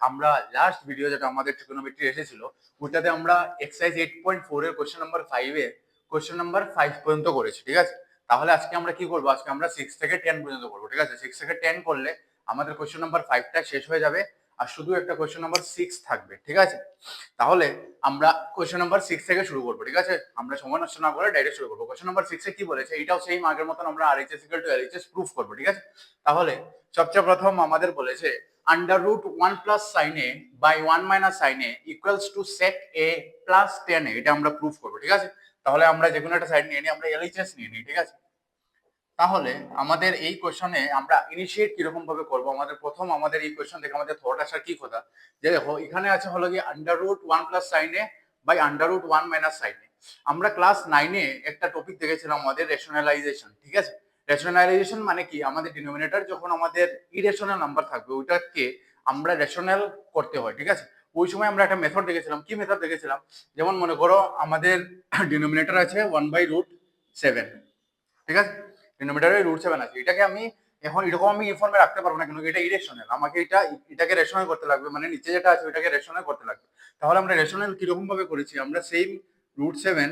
আমরা last video যেটা আমাদের ট্রিগোনোমেট্রি এসেছিল ওটাতে আমরা এক্সারসাইজ 8.4 এর কোশ্চেন নাম্বার 5 এ কোশ্চেন নাম্বার 5 পর্যন্ত করেছি, ঠিক আছে। তাহলে আজকে আমরা কি করব, আজকে আমরা 6 থেকে 10 পর্যন্ত করব, ঠিক আছে। 6 থেকে 10 করলে আমাদের কোশ্চেন নাম্বার 5টা শেষ হয়ে যাবে আর শুধু একটা কোশ্চেন নাম্বার 6 থাকবে, ঠিক আছে। তাহলে আমরা কোশ্চেন নাম্বার 6 থেকে শুরু করব, ঠিক আছে। আমরা সময় নষ্ট না করে ডাইরেক্ট শুরু করব। কোশ্চেন নাম্বার 6 এ কি বলেছে এটাও সেম আগের মতন আমরা RHS = LHS প্রুফ করব, ঠিক আছে। তাহলে সবচেয়ে প্রথম আমাদের বলেছে √1 + sin a by 1 - sin a equals to sec a plus tan a, এটা আমরা প্রুফ করব, ঠিক আছে। তাহলে আমরা যে কোনো একটা সাইড নিয়ে নিই, আমরা LHS নিয়ে নিই, ঠিক আছে। তাহলে আমাদের এই কোশ্চেনে আমরা ইনিশিয়েট কিরকম ভাবে করব, আমাদের প্রথম আমাদের এই কোশ্চেন থেকে আমাদের থট আসার কি কথা, যে দেখো এখানে আছে হলো কি √1 + sin a by √1 - sin a। আমরা ক্লাস 9 এ একটা টপিক দেখেছিলাম আমাদের রেশনালাইজেশন, ঠিক আছে। রেশনালাইজেশন মানে কি, আমাদের ডিনোমিনেটর যখন আমাদের ইরেশনাল নাম্বার থাকবে ওইটাকে আমরা রেশনাল করতে হয়, ঠিক আছে। ওই সময় আমরা একটা মেথড দেখেছিলাম। কি মেথড দেখেছিলাম, যেমন মনে করো আমাদের ডিনোমিনেটর আছে 1/√7, ঠিক আছে। ডিনোমিনেটরে √7 আছে, এটাকে আমি এখন এরকম আমি এই ফর্মে রাখতে পারবো না, কিন্তু এটা ইরেশনাল, আমাকে এটাকে রেশনাল করতে লাগবে, মানে নিচে যেটা আছে ওটাকে রেশনাল করতে লাগবে। তাহলে আমরা রেশনাল কিরকম ভাবে করেছি, আমরা সেম √7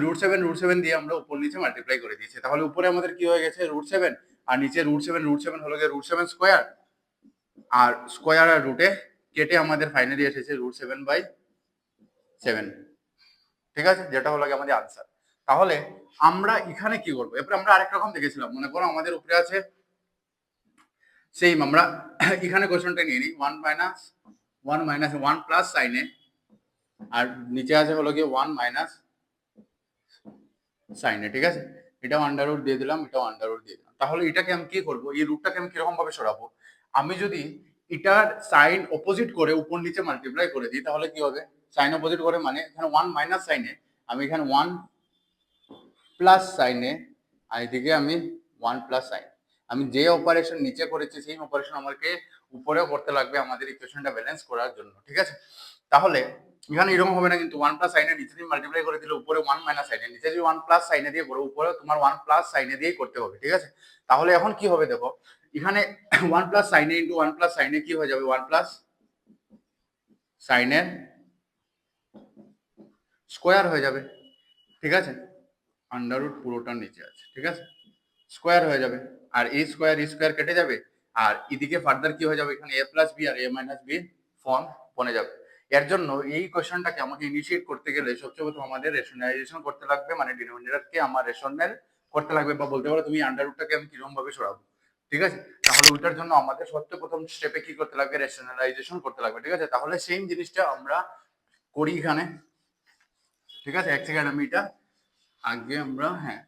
√7 দিয়ে আমরা উপর নিচে মাল্টিপ্লাই করে দিয়েছি। তাহলে উপরে আমাদের কি হয়ে গেছে √7 আর নিচে √7 হলো গিয়ে √7 স্কোয়ার, আর স্কোয়ার আর রুটে কেটে আমাদের ফাইনালি এসেছে √7/7, ঠিক আছে, যেটা হলো গিয়ে আমাদের আনসার। তাহলে আমরা এখানে কি করবো, এরপরে আমরা আরেক রকম দেখেছিলাম। মনে করো আমাদের উপরে আছে সেম, আমরা এখানে কোশ্চেনটা নিয়ে নিই 1 + sin a, আর নিচে আছে হলো গিয়ে 1 - sin a, ঠিক আছে। এটাও আন্ডার রুট দিয়ে দিলাম, এটাও আন্ডার রুট দিয়ে দিলাম। তাহলে এটাকে আমি কি করবো, এই রুটটাকে আমি কিরকম ভাবে সরাবো, আমি যদি এটার সাইন অপোজিট করে উপর নিচে মাল্টিপ্লাই করে দিই তাহলে কি হবে, সাইন অপোজিট করে মানে এখানে 1 - sin a, আমি এখানে 1 + sin a, আর এদিকে আমি 1 + sin, আমি যে অপারেশন নিচে করেছি সেই অপারেশন আমাকে উপরেও করতে লাগবে আমাদের ইকুয়েশনটা ব্যালেন্স করার জন্য, ঠিক আছে। তাহলে এখানে এরকম হবে না, কিন্তু 1 + sin a নিচে দিয়ে মাল্টিপ্লাই করে দিলে উপরে 1 - sin a, নিচে যদি 1 + sin a দিয়ে করো উপরে তোমার 1 + sin a দিয়েই করতে হবে, ঠিক আছে। তাহলে এখন কি হবে দেখো, এখানে 1 + sin a * 1 + sin a কি হয়ে যাবে, 1 + sin a স্কোয়ার হয়ে যাবে, ঠিক আছে। আন্ডাররুট পুরোটা নিচে আছে, ঠিক আছে, স্কোয়ার হয়ে যাবে, আর এই স্কোয়ার কেটে যাবে, আর এদিকে ফার্দার কি হয়ে যাবে, এখানে a + b আর a - b ফর্ম বনে যাবে। এর জন্য এই কোশ্চেনটাকে আমাকে ইনিশিয়েট করতে গেলে সবচেয়ে প্রথম আমাদের রেশনালাইজেশন করতে লাগবে, মানে ডিনোমিনেটরকে আমার রেশনাল করতে লাগবে, বা বলতে পারো তুমি আন্ডাররুটটাকে আমি কিরকম ভাবে সরাবো, ঠিক আছে। তাহলে ওইটার জন্য আমাদের সবচেয়ে প্রথম স্টেপে কি করতে লাগবে, রেশনালাইজেশন করতে লাগবে, ঠিক আছে। তাহলে সেম জিনিসটা আমরা করি এখানে, ঠিক আছে। এক সেকেন্ড, আমি এটা আগে আমরা হ্যাঁ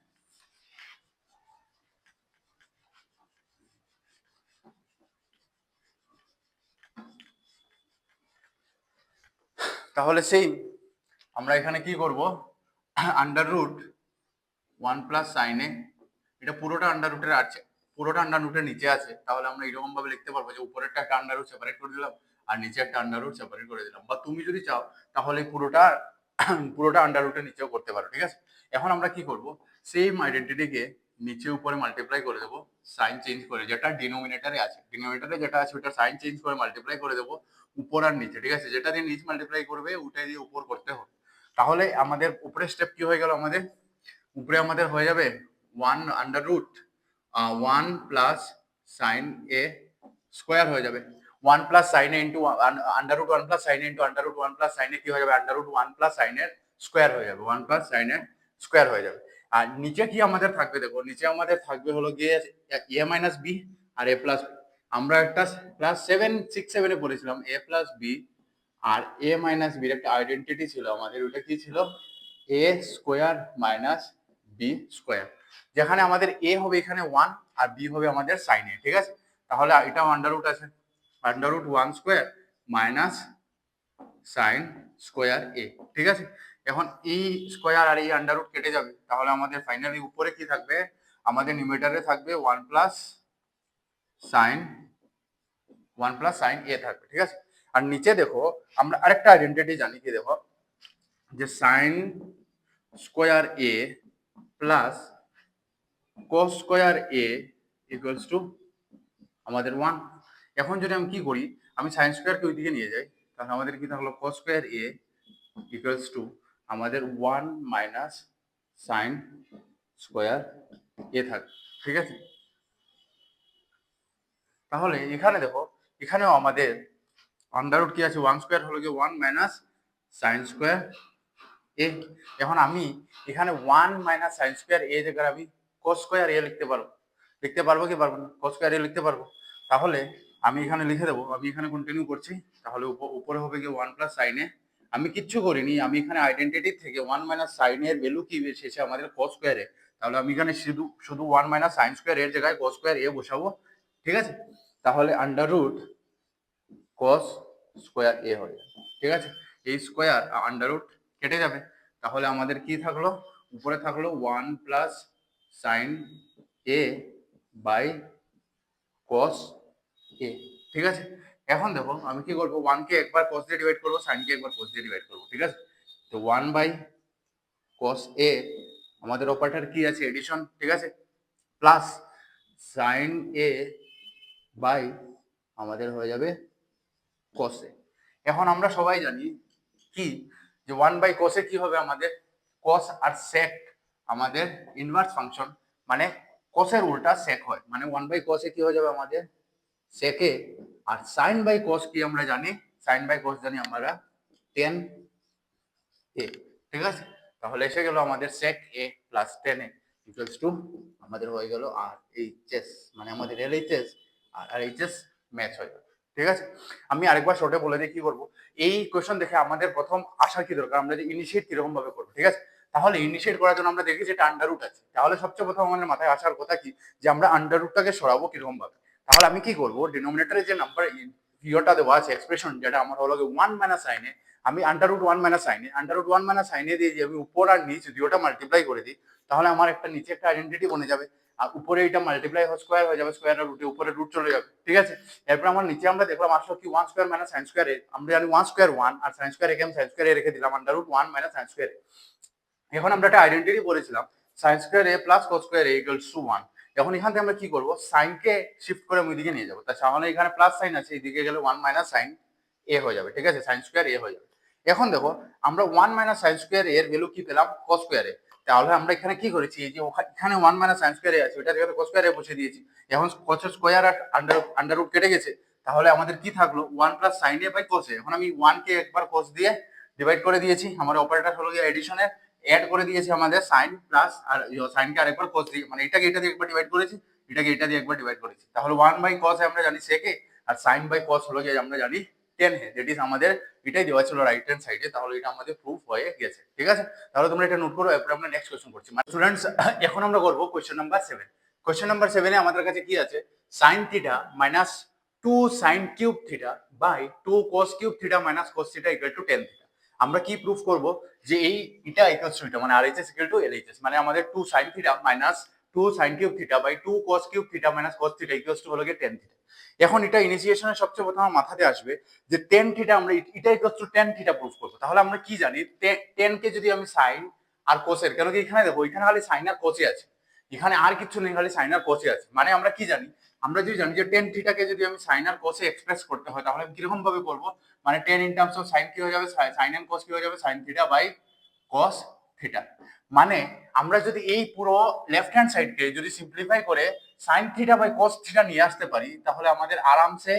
তাহলে সেম আমরা এখানে কি করব, √1 + sin a, এটা পুরোটা আন্ডাররুটের আছে, পুরোটা আন্ডাররুটের নিচে আছে। তাহলে আমরা এরকম ভাবে লিখতে পারবো যে উপরেরটা একটা আন্ডাররুট সেপারেট করে দিলাম আর নিচে একটা আন্ডাররুট সেপারেট করে দিলাম, বা তুমি যদি চাও তাহলে পুরোটা আন্ডাররুটের নিচেও করতে পারো, ঠিক আছে। এখন আমরা কি করব, সেম আইডেন্টিটিকে নিচে উপরে মাল্টিপ্লাই করে দেবো, সাইন চেঞ্জ করে, যেটা ডিনোমিনেটরে আছে, ডিনোমিনেটরে যেটা আছে ওটা সাইন চেঞ্জ করে মাল্টিপ্লাই করে দেবো উপর আর নিচে, ঠিক আছে। যেটা দিয়ে নিচ মাল্টিপ্লাই করবে ওটাই দিয়ে উপর করতে হবে। তাহলে আমাদের উপরের স্টেপ কি হয়ে গেল, আমাদের উপরে আমাদের হয়ে যাবে 1 √1 + sin a স্কোয়ার হয়ে যাবে, 1 + sin a into √1 + sin a into √1 + sin a কি হয়ে যাবে, √1 + sin a স্কোয়ার হয়ে যাবে, 1 + sin a স্কোয়ার হয়ে যাবে। আর নিচে কি আমাদের থাকবে, দেখো নিচে আমাদের থাকবে হলো গিয়ে a - b আর a + b। আমরা একটা ক্লাস 6 7 এ পড়েছিলাম a + b আর a - b এর একটা আইডেন্টিটি ছিল আমাদের, ওটা কি ছিল, a স্কোয়ার - b স্কোয়ার, যেখানে আমাদের a হবে এখানে 1 আর b হবে আমাদের sin a, ঠিক আছে। তাহলে এটাও আন্ডাররুট আছে, √1 স্কোয়ার - sin স্কোয়ার a, ঠিক আছে। এখন এই স্কোয়ার আর এই আন্ডাররুট কেটে যাবে, তাহলে আমাদের ফাইনালি উপরে কি থাকবে, আমাদের নিউমেটারে থাকবে 1 + sin a থাকবে, ঠিক আছে। আর নিচে দেখো আমরা আরেকটা আইডেন্টিটি জানি, কি দেখো, যে sin square a plus cos square a equals to আমাদের 1। এখন যদি আমি কি করি, আমি সাইন স্কোয়ারকে ওইদিকে নিয়ে যাই, তাহলে আমাদের কি থাকলো কস স্কোয়ার এ ইকুয়ালস টু আমাদের 1 মাইনাস সাইন স্কোয়ার এ থাকে, ঠিক আছে। তাহলে এখানে দেখো, এখানেও আমাদের আন্ডার রুট কি আছে, 1 স্কোয়ার হলো গিয়ে 1 মাইনাস সাইন স্কোয়ার এ। এখন আমি এখানে 1 মাইনাস সাইন স্কোয়ার এ জায়গায় আমি কস স্কোয়ার এ লিখতে পারবো, লিখতে পারবো কি পারবো না, কস স্কোয়ার এ লিখতে পারবো। তাহলে আমি এখানে লিখে দেবো, আমি এখানে কন্টিনিউ করছি, তাহলে উপরে হবে গিয়ে 1 প্লাস সাইন এ। আমি কিচ্ছু করিনি, আমি এখানে আইডেন্টিটি থেকে 1 মাইনাস সাইন এর ভ্যালু কি এসেছে আমাদের কস স্কোয়ার এ, তাহলে আমি এখানে শুধু শুধু 1 মাইনাস সাইন স্কোয়ার এর জায়গায় কস স্কোয়ার এ বসাবো, ঠিক আছে। তাহলে under root cos square a হয়ে যাবে, ঠিক আছে। এই স্কোয়ার আন্ডার রুট কেটে যাবে, তাহলে আমাদের কি থাকলো, উপরে থাকলো 1 plus sine a by cos a, ঠিক আছে। এখন দেখো আমি কি করবো, 1 কে একবার কস দিয়ে ডিভাইড করবো, সাইন কে একবার কস দিয়ে ডিভাইড করবো, ঠিক আছে। তো 1 বাই কস এ আমাদের অপারেটর কি আছে, এডিশন, ঠিক আছে, প্লাস সাইন এ বাই আমাদের হয়ে যাবে কস এ। এখন আমরা সবাই জানি কি, যে 1 বাই কস এ কি হবে আমাদের, কস আর সেক আমাদের ইনভার্স ফাংশন, মানে কসের উল্টা সেক হয়, মানে 1 বাই কস এ কি হয়ে যাবে আমাদের sec A. R sign by কস কি আমরা জানি, সাইন বাই কস জানি আমরা টেন এ, ঠিক আছে। তাহলে এসে গেল আমাদের sec a plus tan a equals to আমাদের হয়ে গেল আর এইচএস, মানে আমাদের LHS RHS match হয়ে যাবে, ঠিক আছে। আমি আরেকবার শর্টে বলে দিই কি করবো। এই কোয়েশন দেখে আমাদের প্রথম আসার কি দরকার, আমরা যে ইনিশিয়েট কিরকম ভাবে করবো, ঠিক আছে। তাহলে ইনিশিয়েট করার জন্য আমরা দেখি যেটা আন্ডার রুট আছে, তাহলে সবচেয়ে প্রথম আমাদের মাথায় আসার কথা কি, যে আমরা আন্ডার রুটটাকে সরাবো কিরকম ভাবে। তাহলে আমি কি করবো, ডিনোমিনেটরে যে নাম্বার ইটা দেওয়া আছে এক্সপ্রেশন, যেটা আমার হলো 1 মাইনাস সাইনে, আমি আন্ডার রুট 1 মাইনাস সাইনে, আন্ডার রুট 1 মাইনাস সাইনে দিয়ে যে আমি উপর আর নিচ দুটোটা মাল্টিপ্লাই করে দিই, তাহলে আমার একটা নিচে একটা আইডেন্টিটি বনে যাবে, আর উপরে এটা মাল্টিপ্লাই স্কোয়ার হয়ে যাবে, স্কোয়ার রুটে উপরে রুট চলে যাবে, ঠিক আছে। এরপর আমার নিচে আমরা দেখলাম আসলো কি 1 স্কোয়ার মাইনাস সাইন স্কোয়ার এ, আমরা জানি 1 স্কোয়ার 1 আর সাইন স্কোয়ার একে আমি সাইন স্কোয়ার এ রেখে দিলাম under root 1 minus sine square a. এখন আমরা একটা আইডেন্টিটি বলেছিলাম sine square a plus cos square a equals to 1। এখন এখান থেকে আমরা কি করবো, সাইনকে শিফট করে আমি ওইদিকে নিয়ে যাবো, তাহলে এখানে প্লাস সাইন আছে, এদিকে গেলে 1 মাইনাস সাইন এ হয়ে যাবে, ঠিক আছে, সাইন স্কোয়ার এ হয়ে যাবে। এখন দেখো আমরা 1 মাইনাস সাইন স্কোয়ার এর ভ্যালু কি পেলাম, কস স্কোয়ার এ। তাহলে আমরা এখানে কি করেছি, এই যে এখানে 1 মাইনাস সাইন স্কোয়ার এ আছে, ওইটা জায়গায় কস স্কোয়ার এ বসে দিয়েছি। এখন কস স্কোয়ার আর আন্ডার রুট কেটে গেছে, তাহলে আমাদের কি থাকলো 1 plus sine a by cos a. এখন আমি 1 কে একবার কস দিয়ে ডিভাইড করে দিয়েছি, আমার অপারেটর হলো গিয়ে এডিশনের, অ্যাড করে দিয়েছি আমাদের সাইন প্লাস আর সাইনকে আরেকবার কস দিয়ে, মানে এটাকে এটা দিয়ে একবার ডিভাইড করেছি, এটাকে এটা দিয়ে একবার ডিভাইড করেছি, তাহলে 1 বাই কস আমরা জানি সেকে, আর সাইন বাই কস হলো গিয়ে আমরা জানি টেন হে, দ্যাট ইজ আমাদের এটাই দেওয়া ছিল রাইট হ্যান্ড সাইডে, তাহলে এটা আমাদের প্রুফ হয়ে গেছে, ঠিক আছে। তাহলে তোমরা এটা নোট করো, এরপর আমরা নেক্সট কোশ্চেন করছি। মানে স্টুডেন্টস এখন আমরা করবো কোশ্চেন নাম্বার 7। কোশ্চেন নাম্বার 7 এ আমাদের কাছে কি আছে, sine theta minus 2 sine cube theta by 2 cos cube theta minus cos theta equal to 10 theta. আমরা কি প্রুফ করব, যে এই এটা ইকুয়ালস টু এটা, মানে RHS ইকুয়াল টু LHS, মানে আমাদের 2 sin theta minus 2 sin cube theta by 2 cos cube theta minus cos theta equals to হলো গিয়ে 10 থিটা। এখন এটা ইনিশিয়েশনের সবচেয়ে প্রথম আমার মাথাতে আসবে যে 10 থিটা, আমরা এটা ইকুয়ালস টু 10 থিটা প্রুফ করব। তাহলে আমরা কি জানি, 10 কে যদি আমি sin আর cos এর, কেন কি এখানে দেখো এখানে খালি sin আর cos আছে, এখানে আর কিছু নেই, খালি sin আর cos আছে, মানে আমরা কি জানি, আমরা যদি জানি যে 10 থিটাকে যদি আমি sin আর cos এ এক্সপ্রেস করতে হয়, তাহলে আমি কিরকম ভাবে করব, মানে 10 ইন টার্মস অফ sin কি হয়ে যাবে, sin and cos কি হয়ে যাবে, sin theta by cos theta. মানে আমরা যদি এই পুরো লেফট হ্যান্ড সাইডকে যদি সিম্পলিফাই করে sin theta by cos theta নিয়ে আসতে পারি, তাহলে আমাদের আরামসে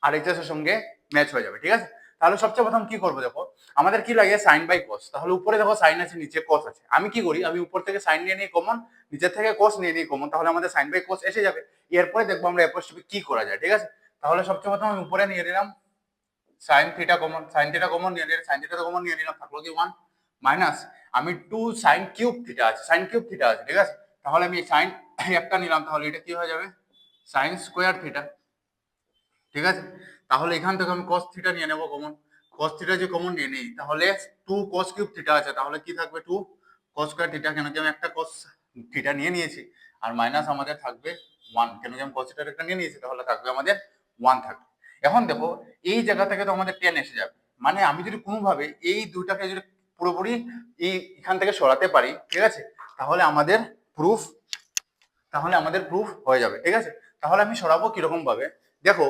আরএইচএস এর সঙ্গে ম্যাচ হয়ে যাবে, ঠিক আছে। তাহলে সবচেয়ে প্রথম কি করবো, দেখো আমাদের কি লাগে sin বাই cos, তাহলে উপরে দেখো sin আছে নিচে cos আছে, আমি কি করি, আমি উপর থেকে sin নিয়ে নিই কমন, নিচের থেকে cos নিয়ে নিই কমন, তাহলে আমাদের sin বাই cos এসে যাবে। এরপরে দেখবো আমরা অ্যাপ্রোচটিভে কি করা যায়, ঠিক আছে। তাহলে সবচেয়ে প্রথম আমি উপরে নিয়ে নিলাম sin theta common, sin theta common নিয়ে নিলাম, sin থিটা কমন নিয়ে নিলাম, থাকলো কি 1 মাইনাস আমি 2 sin কিউব থিটা আছে, sin কিউব থিটা আছে, ঠিক আছে। তাহলে আমি sin একটা নিলাম, তাহলে এটা কি হয়ে যাবে sin স্কয়ার থিটা, ঠিক আছে। তাহলে এখান থেকে আমি cos থিটা নিয়ে নেব কমন, cos থিটা যে কমন নিয়ে নেই, তাহলে 2 cos কিউব থিটা আছে, তাহলে কি থাকবে 2 cos স্কয়ার থিটা, কেন কি আমি একটা cos থিটা নিয়ে নিয়েছি, আর মাইনাস আমাদের থাকবে 1, কেন কি আমি cos থিটার একটা নিয়ে নিয়েছি, তাহলে থাকবে আমাদের 1 থাকবে। এখন দেখো এই জায়গা থেকে তো আমাদের 10 এসে যাবে, মানে আমি যদি কোনোভাবে এই দুইটাকে যদি পুরোপুরি এই এখান থেকে সরাতে পারি, ঠিক আছে, তাহলে আমাদের প্রুফ হয়ে যাবে, ঠিক আছে। তাহলে আমি সরাবো কিরকম ভাবে, দেখো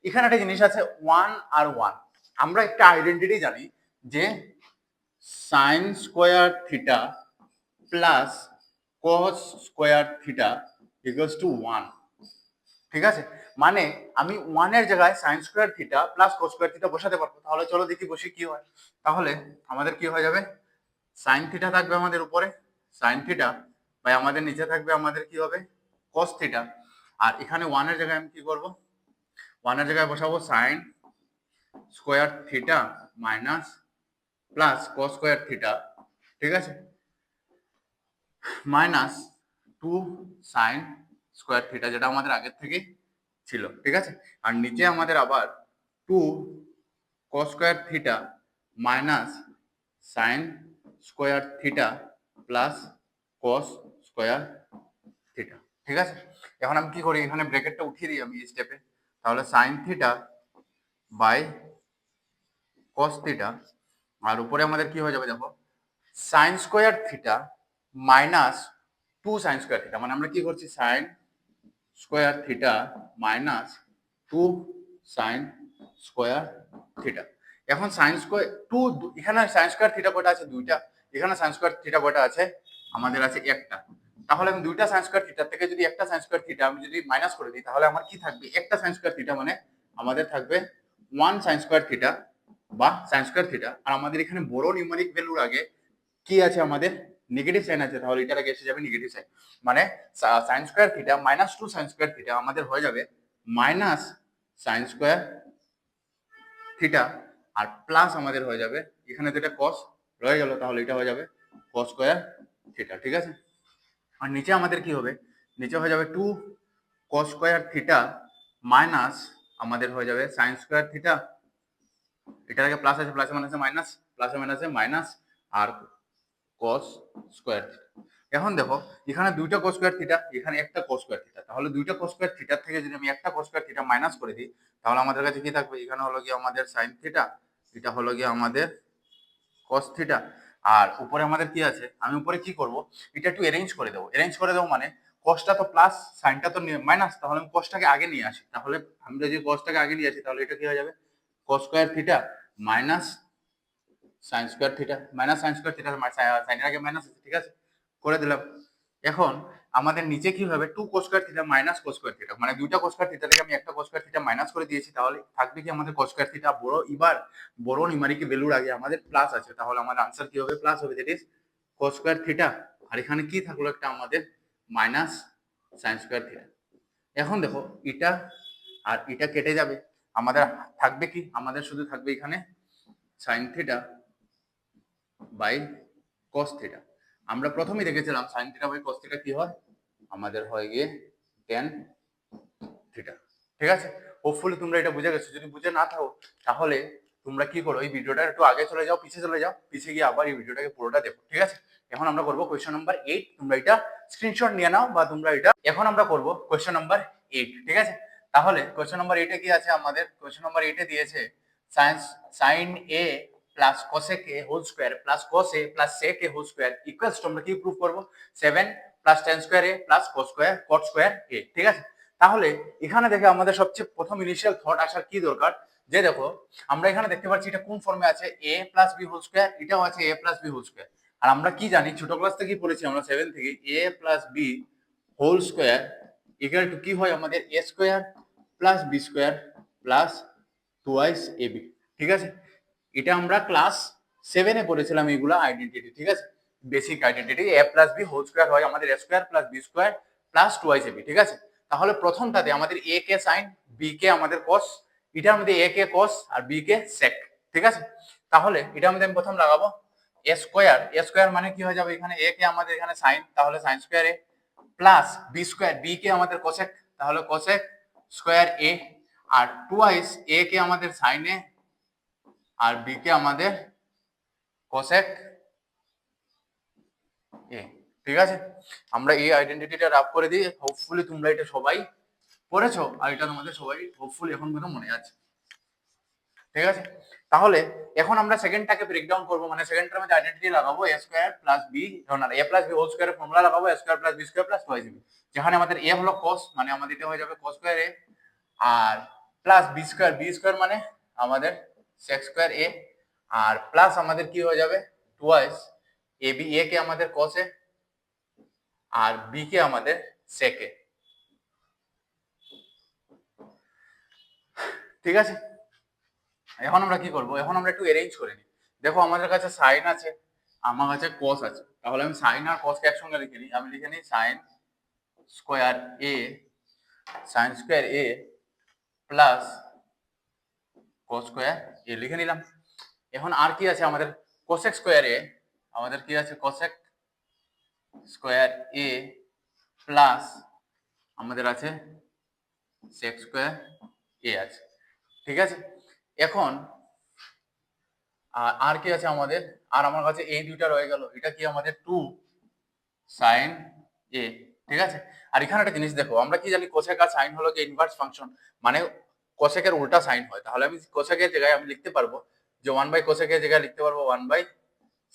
এখানে একটা জিনিস আছে 1 আর 1, আমরা একটা আইডেন্টিটি জানি যে sign square theta plus cos square theta equals to 1, ঠিক আছে? মানে আমি 1 এর জায়গায় sign square theta plus cos square theta বসাতে পারবো। তাহলে চলো দেখি বসে কি হয়। তাহলে আমাদের কি হয়ে যাবে, সাইন থিটা থাকবে আমাদের উপরে সাইন থিটা, বা আমাদের নিচে থাকবে আমাদের কি হবে কস থিটা। আর এখানে 1 এর জায়গায় আমি কি করব, 1 এর জায়গায় বসাবো sign square theta minus plus cos square theta, ঠিক আছে, মাইনাস 2 সাইন স্কোয়ার থিটা, যেটা আমাদের আগের থেকে ছিল, ঠিক আছে। আর নিচে আমাদের আবার 2 কস square theta minus sine square theta plus cos square theta, ঠিক আছে। এখন আমি কি করি, এখানে ব্র্যাকেটটা উঠিয়ে দিই আমি এই স্টেপে। তাহলে sine theta by cos theta, আর উপরে আমাদের কি হয়ে যাবে দেখো sine square theta minus 2 sine square theta, মানে আমরা কি করছি sine square theta minus 2 sine square theta. এখন সাইন স্কোয়ার 2, এখানে সাইন স্কোয়ার থিটা কয়টা আছে, দুইটা। এখানে সাইন স্কোয়ার থিটা কয়টা আছে, আমাদের আছে একটা। তাহলে আমি দুইটা সাইন স্কোয়ার থিটা থেকে যদি একটা সাইন স্কোয়ার থিটা আমি যদি মাইনাস করে দিই, তাহলে আমার কি থাকবে, একটা সাইন স্কোয়ার থিটা, মানে আমাদের থাকবে 1 সাইন স্কোয়ার থিটা বা সাইন স্কোয়ার থিটা। আর আমাদের এখানে বড় নিউমেরিক ভ্যালুর আগে কি আছে, আমাদের নেগেটিভ সাইন আছে, তাহলে এটার আগে এসে যাবে নেগেটিভ সাইন, মানে sign square theta minus 2 sine square theta আমাদের হয়ে যাবে মাইনাস সাইন স্কোয়ার থিটা, আর প্লাস আমাদের হয়ে যাবে এখানে যেটা কস রয়ে গেল, তাহলে এটা হয়ে যাবে কস স্কোয়ার থিটা, ঠিক আছে। আর নিচে আমাদের কি হবে, নিচে হয়ে যাবে 2 কস স্কোয়ার থিটা মাইনাস আমাদের হয়ে যাবে সাইন স্কোয়ার থিটা, এটার আগে প্লাস আছে, প্লাসে মাইনাসে মাইনাস, প্লাসে মাইনাসে মাইনাস, আর কস স্কোয়ার থিটা। এখন দেখো এখানে দুইটা কস স্কোয়ার থিটা, এখানে একটা কস স্কোয়ার থিটা, তাহলে দুইটা কস স্কোয়ার থিটার থেকে যদি আমি একটা কস স্কোয়ার থিটা মাইনাস করে দিই, তাহলে আমাদের কাছে কি থাকবে, এখানে হলো গিয়ে আমাদের সাইন থিটা, এটা হলো গিয়ে আমাদের কস থিটা, আর উপরে আমাদের কি আছে, আমি উপরে কি করব, এটা একটু অ্যারেঞ্জ করে দেবো। অ্যারেঞ্জ করে দেবো মানে কসটা তো প্লাস সাইনটা তো মাইনাস, তাহলে আমি কসটাকে আগে নিয়ে আসি। তাহলে আমি যদি কসটাকে আগে নিয়ে আসি, তাহলে এটা কি হয়ে যাবে কস square theta minus sine square theta, minus sine square theta, সাইনের আগে মাইনাস আছে, ঠিক আছে, করে দিলাম। এখন আমাদের নিচে কি হবে 2 cos square theta minus cos square theta, মানে দুইটা cos স্কয়ার থিটা থেকে আমি একটা cos স্কয়ার থিটা মাইনাস করে দিয়েছি, তাহলে থাকবে কি আমাদের cos স্কয়ার থিটা বড়, এবার বড় নিউমারিক ভ্যালুর আগে আমাদের প্লাস আছে, তাহলে আমাদের आंसर কি হবে, প্লাস হবে, that is cos square theta. আর এখানে কি থাকলো একটা আমাদের মাইনাস sin স্কয়ার থিটা। এখন দেখো এটা আর এটা কেটে যাবে, আমাদের থাকবে কি, আমাদের শুধু থাকবে এখানে sin theta by cos theta. আমরা প্রথমেই দেখেছিলাম sin theta by cos theta কি হয়, আমাদের হয় গিয়ে tan থিটা, ঠিক আছে। হোপফুলি তোমরা এটা বুঝে গেছো। যদি বুঝে না থাকো তাহলে তোমরা কি করো, এই ভিডিওটা একটু আগে চলে যাও, পিছিয়ে চলে যাও, পিছিয়ে গিয়ে আবার এই ভিডিওটাকে পুরোটা দেখো, ঠিক আছে। এখন আমরা করব কোয়েশ্চন নাম্বার 8, তোমরা এটা স্ক্রিনশট নিয়ে নাও বা তোমরা এটা, এখন আমরা করব কোয়েশ্চন নাম্বার 8, ঠিক আছে। তাহলে কোয়েশ্চন নাম্বার 8 এ কি আছে, আমাদের কোয়েশ্চন নাম্বার 8 এ দিয়েছে sin a plus cosec a whole square plus cos a plus sec a whole square equals to, আমরা কি প্রুফ করব 7 plus tan square a plus cos square a, ঠিক আছে। তাহলে এখানে দেখে আমাদের সবচেয়ে প্রথম ইনিশিয়াল থট আসার কি দরকার, যে দেখো আমরা এখানে দেখতে পাচ্ছি এটা কোন ফর্মে আছে, a plus b whole square, এটাও আছে a plus b whole square. আর আমরা কি জানি ছোট ক্লাস থেকেই পড়েছি আমরা 7 থেকে, a plus b whole square equal to কি হয় আমাদের a square plus b square plus 2 ab, ঠিক আছে। এটা আমরা ক্লাস 7 এ পড়েছিলাম এইগুলা আইডেন্টিটি, ঠিক আছে, basic identity. a plus b whole square হয় আমাদের a square plus b square plus 2ab, ঠিক আছে। তাহলে প্রথমটাতে আমাদের a কে সাইন, b কে আমাদের cos, এটার মধ্যে a K cos R b K sec, ঠিক আছে। তাহলে এটার মধ্যে আমি প্রথম লাগাবো a স্কয়ার মানে কি হয়ে যাবে, এখানে a কে আমাদের এখানে সাইন, তাহলে sine square a plus b square, b কে আমাদের cosec, তাহলে cosec স্কয়ার a, আর 2 a কে আমাদের সাইন a আর b কে আমাদের cosec a, ঠিক আছে। আমরা এই আইডেন্টিটিটা রাব করে দিই, হোপফুলি তোমরা এটা সবাই পড়েছো, আর এটা তোমাদের সবাই হোপফুলি এখন পর্যন্ত মনে আছে, ঠিক আছে। তাহলে এখন আমরা সেকেন্ডটাকে ব্রেকডাউন করব, মানে সেকেন্ডটার মধ্যে আইডেন্টিটি লাগাবো a স্কয়ার প্লাস b, না a প্লাস b হোল স্কয়ারের ফর্মুলা লাগাবো a square plus b square plus 2ab, যেখানে আমাদের a হলো cos, মানে আমাদের এটা হয়ে যাবে cos স্কয়ার a, আর প্লাস বি স্কোয়ার মানে আমাদের সেক স্কোয়ার এ, আর প্লাস আমাদের কি হয়ে যাবে টুয়াইস এ বি, এ কে আমাদের কস এ আর বি কে আমাদের সেক এ। ঠিক আছে, এখন আমরা কি করব, এখন আমরা একটু অ্যারেঞ্জ করে নিই। দেখো আমাদের কাছে সাইন আছে, আমার কাছে কস আছে, তাহলে আমি সাইন আর কসকে একসঙ্গে লিখে নিই। আমি লিখে নিই sign square a plus cos square এ লিখে নিলাম। এখন আর কি আছে আমাদের, কোসেক স্কোয়ার এ, আমাদের কি আছে কোসেক স্কোয়ার এ প্লাস আমাদের আছে সেক স্কোয়ার এ আছে। ঠিক আছে, এখন আর কি আছে আমাদের, আর আমার কাছে এই দুইটা রয়ে গেল, এটা কি আমাদের 2 সাইন এ। ঠিক আছে, আর এখানে একটা জিনিস দেখো, আমরা কি জানি কোসেক আর সাইন হলো কি ইনভার্স ফাংশন, মানে কোসেকের উল্টা সাইন হয়। তাহলে আমি কোসেকের জায়গায় আমি লিখতে পারবো যে 1 বাই কোসেকের জায়গায় লিখতে পারবো 1 বাই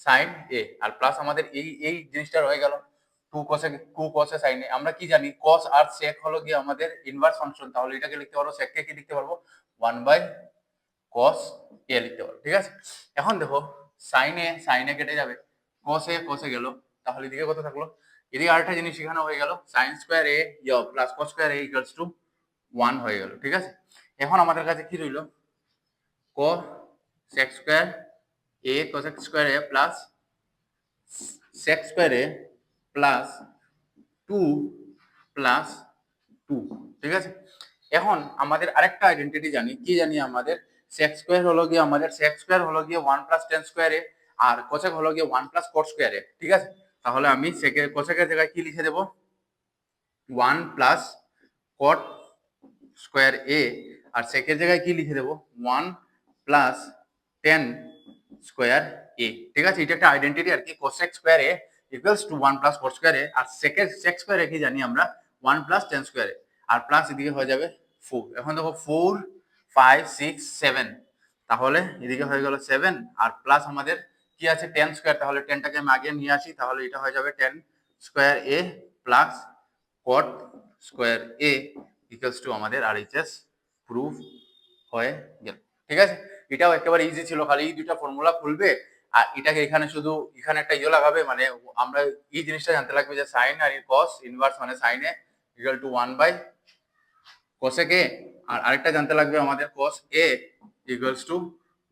সাইন এ, আর প্লাস আমাদের এই জিনিসটা রয়ে গেল 2 cos সাইন এ। আমরা কি জানি cos আর sec হলো কি আমাদের ইনভার্স ফাংশন, তাহলে এটাকে লিখতে পারবো sec কে কি লিখতে পারবো 1 বাই cos a লিখতে পারবো। ঠিক আছে, এখন দেখো সাইন এ কেটে যাবে, cos এ গেল, তাহলে এদিকে কত থাকলো, এদিকে আরেকটা জিনিস এখানে হয়ে গেল sin square a plus cos square a equals to 1 হয়ে গেল। ঠিক আছে, এখন আমাদের কাছে কি রইল, cos sec square a cosec square a plus sec square a plus 2 plus 2। ঠিক আছে, এখন আমাদের আরেকটা আইডেন্টিটি জানি, কি জানি আমাদের sec স্কয়ার হলো গিয়ে আমাদের sec স্কয়ার হলো গিয়ে 1 প্লাস tan স্কয়ার a আর cosec হলো গিয়ে 1 প্লাস cot স্কয়ার a। ঠিক আছে, তাহলে আমি cosec এর জায়গায় কি লিখে দেব 1 প্লাস cot স্কয়ার a, আর sec এর জায়গায় কি লিখে দেব 1 প্লাস tan স্কয়ার a। ঠিক আছে, এটা একটা আইডেন্টিটি আর কি, cosec square a equals to 1 plus cot square a, আর sec স্কয়ার a কি জানি আমরা 1 প্লাস tan স্কয়ার a, আর প্লাস এদিকে হয়ে যাবে 4। এখন দেখো 4 5 6 7, তাহলে এদিকে হয়ে গেল 7, আর প্লাস আমাদের কি আছে tan স্কয়ার, তাহলে tan টাকে আমি আগে নিয়ে আসি, তাহলে এটা হয়ে যাবে tan square a plus cot square a equals to আমাদের আরএইচএস প্রুফ হয়ে গেল। ঠিক আছে, এটাও একেবারে ইজি ছিল, খালি এই দুইটা ফর্মুলা খুলবে আর এটাকে এখানে শুধু এখানে একটা লাগাবে, মানে আমরা এই জিনিসটা জানতে লাগবে যে সাইন আর কস ইনভার্স মানে sine a equal to 1 by cosec a, আর আরেকটা জানতে লাগবে আমাদের cos a equals to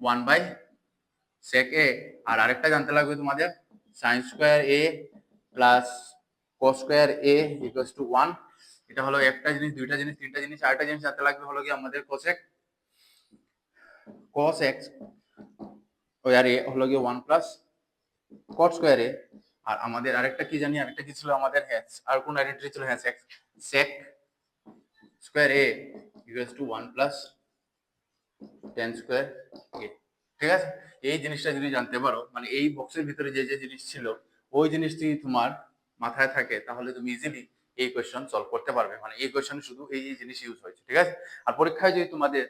1 by sec a, আর আরেকটা জানতে লাগবে তোমাদের sin square a plus cos square a equals to 1। এটা হলো একটা জিনিস, দুইটা জিনিস, তিনটা জিনিস। আরেকটা জিনিস জানতে লাগবে হলো কি আমাদের cos x আর এ হলো গিয়ে 1 প্লাস cot স্কয়ার এ, আর আমাদের আরেকটা কি জানি, আরেকটা কি ছিল আমাদের, হ্যাঁ আর কোন আইডেন্টিটি ছিল, হ্যাঁ sec square a equals to 1 plus tan square a। ঠিক আছে, এই জিনিসটা যদি জানতে পারো, মানে এই বক্সের ভিতরে যে যে জিনিস ছিল ওই জিনিসটি তোমার মাথায় থাকে, তাহলে তুমি ইজিলি এই কোয়েশ্চন সলভ করতে পারবে। মানে এই কোয়েশ্চনে শুধু এই জিনিস ইউজ হয়েছে। ঠিক আছে, আর পরীক্ষায় যদি তোমাদের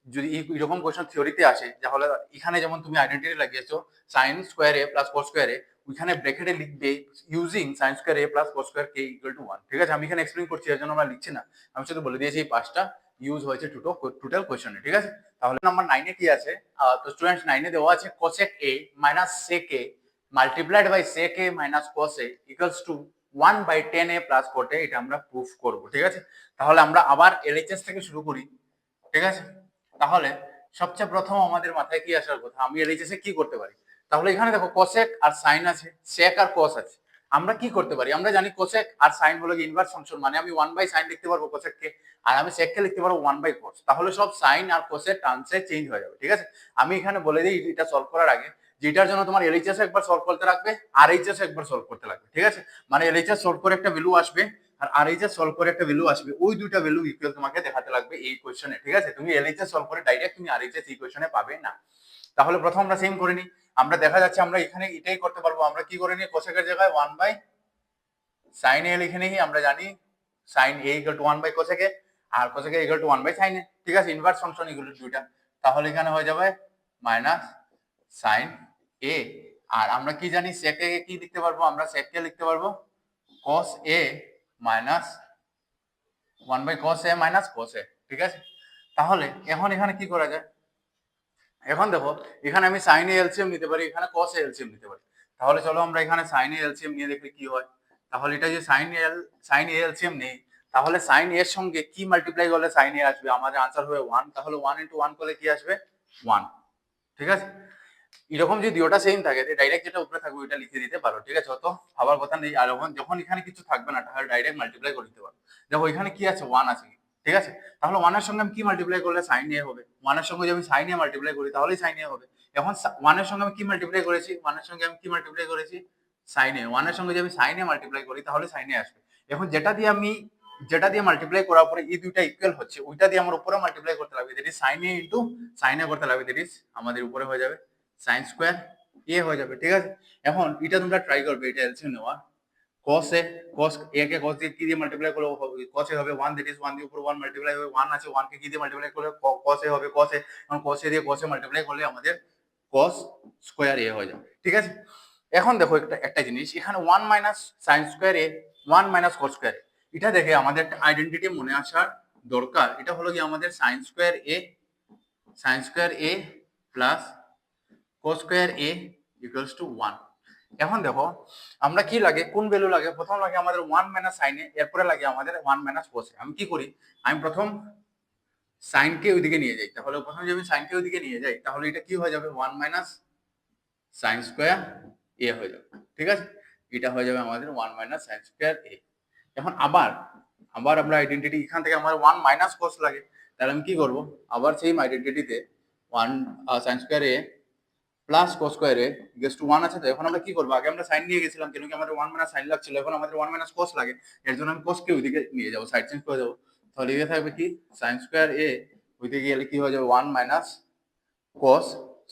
যদি এরকম কোয়েশ্চন থিওরিতে আসে, তাহলে এখানে যেমন তুমি আইডেন্টিটি লাগিয়েছো sin square a plus cos square a, ওইখানে ব্র্যাকেটে লিখবে using sin square a plus cos square k equal to 1। ঠিক আছে, আমি এখানে এক্সপ্লেইন করছি, এর জন্য আমরা লিখছি না, আমি শুধু বলে দিয়েছি এই পাঁচটা ইউজ হয়েছে টোটাল কোয়েশ্চনে। ঠিক আছে, তাহলে নাম্বার 9 এ কি আছে, তো স্টুডেন্টস 9 এ দেওয়া আছে cosec a minus sec a multiplied by sec a minus cos a equals to 1 by tan a plus cot a, এটা আমরা প্রুফ করব। ঠিক আছে, তাহলে আমরা আবার এলএইচএস থেকে শুরু করি। ঠিক আছে, তাহলে সবচেয়ে প্রথম আমাদের মাথায় কি আসার কথা, আমি এলএইচএস এ কি করতে পারি, তাহলে এখানে দেখো cosec আর sin আছে, sec আর cos আছে, আমরা কি করতে পারি, আমরা জানি cosec আর sin হলো ইনভার্স ফাংশন, মানে আমি 1 বাই sin লিখতে পারবো cosec কে, আর আমি sec কে লিখতে পারবো 1 বাই cos, তাহলে সব sin আর cos এর টার্মসে চেঞ্জ হয়ে যাবে। ঠিক আছে, আমি এখানে বলে দিই এটা সলভ করার আগে, যেটার জন্য তোমার এলএইচএস একবার সলভ করতে লাগবে আর এইচএস একবার সলভ করতে লাগবে। ঠিক আছে, মানে এলএইচএস সলভ করে একটা ভ্যালু আসবে আর আরএইচএস সলভ করে একটা ভ্যালু আসবে, ওই দুইটা ভ্যালু ইকুয়াল তোমাকে দেখাতে লাগবে এই কোশ্চেনে। ঠিক আছে, তুমি এলএইচএস সলভ করে ডাইরেক্ট তুমি আরএইচএস এই কোশ্চেনে পাবে না। তাহলে প্রথম আমরা সেম করে নিই, আমরা দেখা যাচ্ছে আমরা এখানে এটাই করতে পারবো, আমরা কি করে নিই cosec এর জায়গায় 1 বাই sin a লিখে নিই, আমরা জানি sin a equal to 1 by cosec a আর cosec a equal to 1 by sin a। ঠিক আছে, ইনভার্স ফাংশন এগুলো দুইটা, তাহলে এখানে হয়ে যাবে মাইনাস sin a, আর আমরা কি জানি sec a কে কি লিখতে পারবো, আমরা sec কে লিখতে পারবো cos a minus 1 by cos a minus cos a। ঠিক আছে, তাহলে এখন এখানে কি করা যায়, এখন দেখো এখানে আমি সাইন এ এলসিএম নিতে পারি, এখানে কস এ এলসিএম নিতে পারি। তাহলে চলো আমরা এখানে সাইন এ এলসিএম নিয়ে দেখি কি হয়। তাহলে এটা যে সাইন এ এলসিএম নেই, তাহলে সাইন এর সঙ্গে কি মাল্টিপ্লাই করলে সাইন এ আসবে, আমাদের আনসার হবে 1। তাহলে 1 ইন্টু 1 করলে কি আসবে 1, ঠিক আছে। এরকম যদি ওটা সেম থাকে ডাইরেক্ট যেটা উপরে থাকবে ওইটা লিখে দিতে পারো, ঠিক আছে, অত ভাবার কথা নেই। আর যখন এখানে কিছু থাকবে না তাহলে ডাইরেক্ট মাল্টিপ্লাই করে দিতে পারো। দেখো এখানে কি আছে 1 আছে, ঠিক আছে। তাহলে 1 এর সঙ্গে আমি কি মাল্টিপ্লাই করলে সাইন এ হবে, 1 এর সঙ্গে যদি আমি সাইন এ মাল্টিপ্লাই করি তাহলেই সাইন এ হবে। এখন 1 এর সঙ্গে আমি কি মাল্টিপ্লাই করেছি, 1 এর সঙ্গে আমি কি মাল্টিপ্লাই করেছি সাইন এ, 1 এর সঙ্গে যদি আমি সাইন এ মাল্টিপ্লাই করি তাহলে সাইন এ আসবে। এখন যেটা দিয়ে মাল্টিপ্লাই করার পরে এই দুইটা ইকুয়াল হচ্ছে ওইটা দিয়ে আমার উপরে মাল্টিপ্লাই করতে লাগবে, that is sine a into sine a করতে লাগবে, দ্যাট ইজ আমাদের উপরে হয়ে যাবে সাইন স্কয়ার এ হয়ে যাবে, ঠিক আছে। এখন এটা তোমরা ট্রাই করবে, এটা এলসিএম নেওয়া। cos A cos a K cos দিয়ে কি দিয়ে মাল্টিপ্লাই করলে cos এ হবে 1, দ্যাট ইজ 1 দিয়ে উপর 1 মাল্টিপ্লাই হবে, 1 আছে 1 কে কি দিয়ে মাল্টিপ্লাই করলে cos এ হবে cos এ, এখন cos এ দিয়ে cos এ মাল্টিপ্লাই করলে আমাদের cos স্কয়ার a হয়ে যাবে, ঠিক আছে। এখন দেখো একটা জিনিস এখানে 1 minus sin square a, 1 minus cos square a, এটা দেখে আমাদের একটা আইডেন্টিটি মনে আসার দরকার। এটা হলো কি আমাদের sin square a plus cos square a equals to 1। এখন দেখো আমরা কি লাগে, কোন ভ্যালু লাগে, প্রথম লাগে আমাদের 1 মাইনাস সাইন এ, এরপরে লাগে আমাদের 1 মাইনাস cos এ। আমি কি করি, আমি প্রথম সাইন কে ওইদিকে নিয়ে যাই, তাহলে প্রথমে যদি আমি সাইন কে ওইদিকে নিয়ে যাই তাহলে এটা কি হয়ে যাবে 1 মাইনাস সাইন স্কয়ার এ হয়ে যাবে, ঠিক আছে। এটা হয়ে যাবে আমাদের 1 মাইনাস সাইন স্কয়ার এ। এখন আবার আমরা আইডেন্টিটি এখান থেকে আমার 1 মাইনাস cos লাগে, তাহলে আমি কি করব, আবার সেম আইডেন্টিটিতে 1 sine square a plus cos square a equals to 1 আছে। তো এখন আমরা কি করব, আগে আমরা সাইন নিয়ে গেছিলাম কেন কি আমাদের 1 মাইনাস সাইন লাগছিল, এখন আমাদের 1 মাইনাস cos লাগে, এর জন্য আমি cos কে ওইদিকে নিয়ে যাব, সাইড চেঞ্জ করে দেব। তাহলে এটা থাকবে কি সাইন স্কয়ার এ, ওইদিকে গেলে কি হয়ে যাবে 1 মাইনাস cos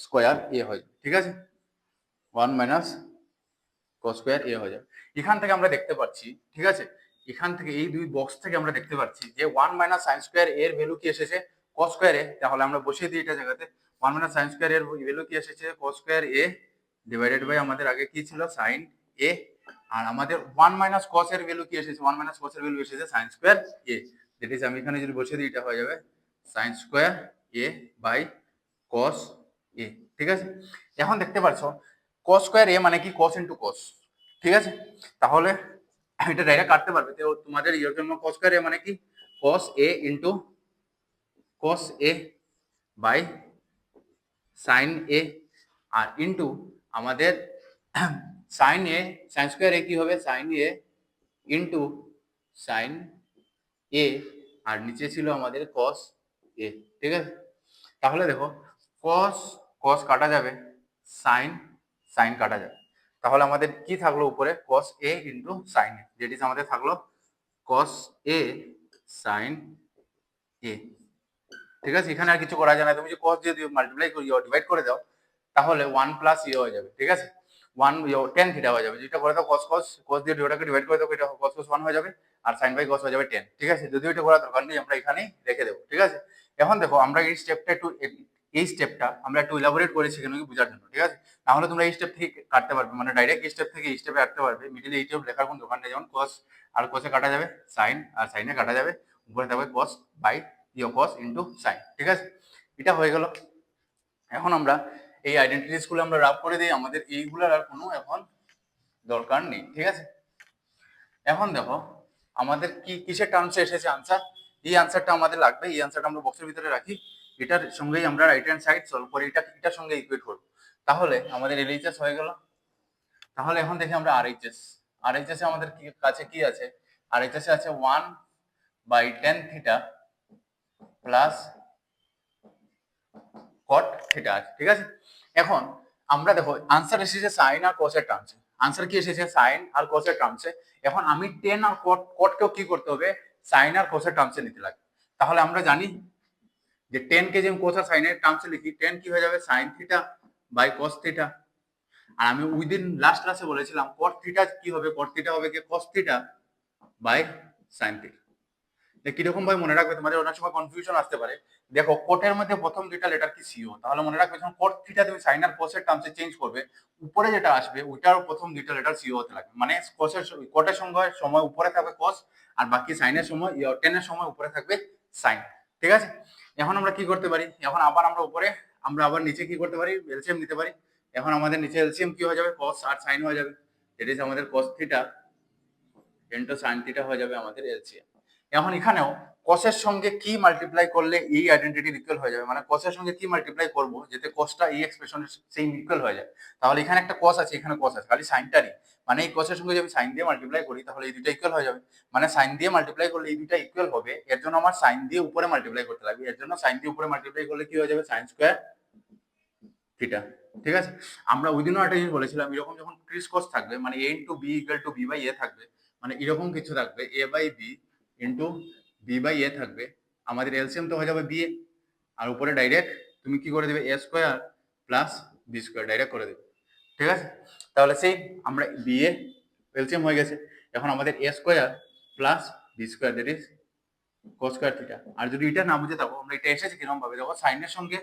স্কয়ার এ হয়ে যাবে, ঠিক আছে। 1 মাইনাস cos স্কয়ার এ হয়ে যাবে। এখান থেকে আমরা দেখতে পাচ্ছি, ঠিক আছে, এখান থেকে এই দুই বক্স থেকে আমরা দেখতে পাচ্ছি যে 1 মাইনাস সাইন স্কয়ার এর ভ্যালু কি এসেছে cos স্কয়ার এ। তাহলে আমরা বসিয়ে দিই এটা জায়গাতে, 1 মাইনাস সাইন স্কয়ার এর ভ্যালু কি এসেছে cos square a divided by আমাদের আগে কি ছিল সাইন এ, আর আমাদের 1 মাইনাস cos এর ভ্যালু কি এসেছে, 1 মাইনাস cos এর ভ্যালু এসেছে sine square a, that is আমি এখানে যদি বসিয়ে দিই এটা হয়ে যাবে sine square a by cos a, ঠিক আছে। এখন দেখতে পাচ্ছ cos স্কয়ার এ মানে কি cos ইনটু cos, ঠিক আছে। তাহলে এটা ডাইরেক্ট কাটতে পারবে, তো তোমাদের এর জন্য cos স্কয়ার এ মানে কি cos a into cos a by sin a, আর ইনটু আমাদের sin a sin square a কি হবে sin a into sin a, আর নিচে ছিল আমাদের cos a, ঠিক আছে। তাহলে দেখো cos কাটা যাবে, sin কাটা যাবে, তাহলে আমাদের কি থাকলো উপরে cos a into sin a, যেটি আমাদের থাকলো cos a sin a, ঠিক আছে। এখানে আর কিছু করা যায় না, তুমি যে cos যদি মাল্টিপ্লাই করে ডিভাইড করে দাও তাহলে 1 প্লাস ইয়ে হয়ে যাবে, ঠিক আছে, 1 tan থিটা হয়ে যাবে, যেটা করে দাও cos দিয়ে ওটাকে ডিভাইড করে দাও, এটা cos 1 হয়ে যাবে, আর sin বাই cos হয়ে যাবে tan, ঠিক আছে। যদিও এটা করার দরকার নেই, আমরা এখানেই রেখে দেবো, ঠিক আছে। এখন দেখো আমরা এই স্টেপটা আমরা একটু ইলাবোরেট করেছি কেন কি বোঝার জন্য, ঠিক আছে। তাহলে তোমরা এই স্টেপ থেকে কাটতে পারবে, মানে ডাইরেক্ট এই স্টেপ থেকে এই স্টেপে কাটতে পারবে, মিডিলে এই স্টেপ লেখার কোনো দরকার নেই, যেমন cos আর cos এ কাটা যাবে sin, আর sin এ কাটা যাবে, উপরে থাকবে cos by cos into sin, ঠিক আছে। এটা হয়ে গেল। এখন আমরা এই আইডেন্টিটিস গুলো আমরা রাব করে দিই, আমাদের এইগুলোর আর কোনো এখন দরকার নেই, ঠিক আছে। এখন দেখো আমাদের কি কিসের টার্মসে এসেছে আনসার, এই আনসারটা আমাদের লাগবে, এই আনসারটা আমরা বক্সের ভিতরে রাখি, এটার সঙ্গেই আমরা রাইট হ্যান্ড সাইড সলভ করে এটার সঙ্গে ইকুয়েট করব, তাহলে আমাদের এলএইচএস হয়ে গেল। তাহলে এখন দেখি আমরা আরএইচএস এ আমাদের কাছে কি আছে, আরএইচএস এ আছে 1 by tan theta plus cot theta আছে, ঠিক আছে। এখন আমরা দেখো আনসার এসেছে সাইন আর cos এর টার্মসে, আনসার কি এসেছে সাইন আর cos এর টার্মসে। এখন আমি tan আর cot কেও কি করতে হবে সাইন আর cos এর টার্মসে নিতে লাগে। তাহলে আমরা জানি যে tan কে যে cos আর sin এর টার্মসে লিখি, tan কি হয়ে যাবে sin theta by cos theta, আর আমি উইদিন লাস্ট ক্লাসে বলেছিলাম cot থিটা কি হবে, cot থিটা হবে কি cos theta by sin theta. কিরকম ভাবে মনে রাখবে, তোমাদের অনেক সময় কনফিউশন আসতে পারে। দেখো কোটের মধ্যে প্রথম দুইটা লেটার কি সিও, তাহলে মনে রাখবে যখন কোট থিটা তুমি সাইন আর কোসের টার্মসে চেঞ্জ করবে উপরে যেটা আসবে ওইটার প্রথম দুইটা লেটার সিও হতে লাগবে, মানে কোটের সময় উপরে থাকবে কস, আর বাকি সাইনের সময় টেনের সময় উপরে থাকবে সাইন, ঠিক আছে। এখন আমরা কি করতে পারি, এখন আবার আমরা উপরে আমরা আবার নিচে কি করতে পারি, এলসিএম নিতে পারি। এখন আমাদের নিচে এলসিএম কি হয়ে যাবে, কস আর সাইন হয়ে যাবে, ইট ইজ আমাদের cos theta into sine theta হয়ে যাবে আমাদের এলসিএম। এখন এখানেও কসের সঙ্গে কি মাল্টিপ্লাই করলে এই আইডেন্টিটি ইকুয়াল হয়ে যাবে, মানে কসের সঙ্গে কি মাল্টিপ্লাই করব যাতে কসটা এই এক্সপ্রেশনের সেই ইকুয়াল হয়ে যায়। তাহলে এখানে একটা কস আছে, এখানে কস আছে, খালি সাইনটা নেই, মানে এই কসের সঙ্গে যদি সাইন দিয়ে মাল্টিপ্লাই করি তাহলে এই দুটো ইকুয়াল হয়ে যাবে। মানে সাইন দিয়ে মাল্টিপ্লাই করলে এই দুটো ইকুয়াল হবে, এর জন্য আমার সাইন দিয়ে উপরে মাল্টিপ্লাই করতে লাগবে, এর জন্য সাইন দিয়ে উপরে মাল্টিপ্লাই করলে কি হয়ে যাবে, সাইন স্কোয়ার থিটা। ঠিক আছে, আমরা ওই দিনও একটা জিনিস বলেছিলাম, এরকম যখন ক্রিস কস থাকবে মানে a into b equal to b by a থাকবে, মানে এরকম কিছু থাকবে a by b into b by a থাকবে, আমাদের এলসিএম তো হয়ে যাবে বি এ, আর উপরে ডাইরেক্ট তুমি কি করে দেবে, a square plus b square direct করে দেবে। ঠিক আছে, তাহলে সেই আমরা বি এ এলসিএম হয়ে গেছে, এখন আমাদের a square plus b square that is cos square theta. আর যদি এটা না বুঝে থাকো, আমরা এটা এসেছে কিরকম ভাবে, দেখো সাইনের সঙ্গে